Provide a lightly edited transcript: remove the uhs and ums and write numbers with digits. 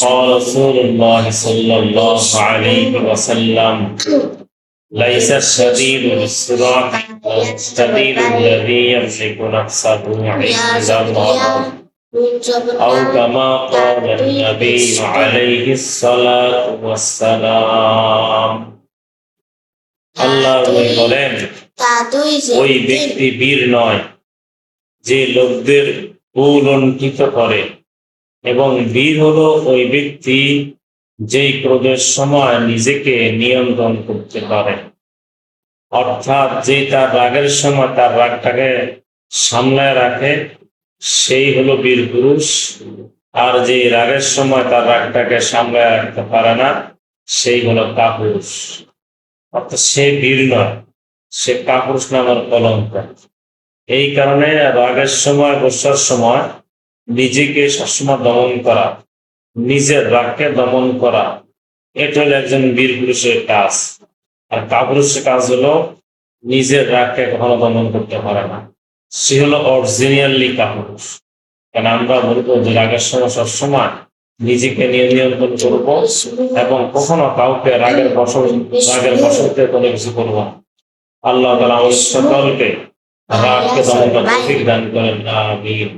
قال رسول الله صلى الله عليه وسلم ليس الشديد بالسرعة الشديد الذي يمسك نفسه عند الغضب أو كما قال النبي عليه الصلاة والسلام আল্লাহ বলেন ওই ব্যক্তি বীর নয় যে লোকদের উলঙ্ঘিত করে, এবং বীর হলো ওই ব্যক্তি যেই ক্রোধের সময় নিজেকে নিয়ন্ত্রণ করতে পারে, অর্থাৎ যে তার রাগের সময় তার রাগটাকে সামলায় রাখে সেই হলো বীর পুরুষ। আর যে রাগের সময় তার রাগটাকে সামলায় রাখতে পারে না সেই হলো কাপুরুষ। অর্থাৎ সে বীর নয়, সে কাপুরুষ নামের কলঙ্ক। এই কারণে রাগের সময়, গোসার সময় নিজেকে সবসময় দমন করা, নিজের রাগকে দমন করা, এটা হলো একজন বীর পুরুষের কাজ। আর কাপুরুষের কাজ হলো নিজের রাগকে কখনো দমন করতে পারে না, সে হলো অরিজিনালি কাপুরুষ। কারণ আমরা বলবো যে রাগের সময় সবসময় নিজেকে নিয়ন্ত্রণ করবো এবং কখনো কাউকে রাগের বশতে কোনো কিছু করবো না। আল্লাহ তাআলা আমাদের সকলকে রাগকে দমন করার তৌফিক দান করেন। আমিন।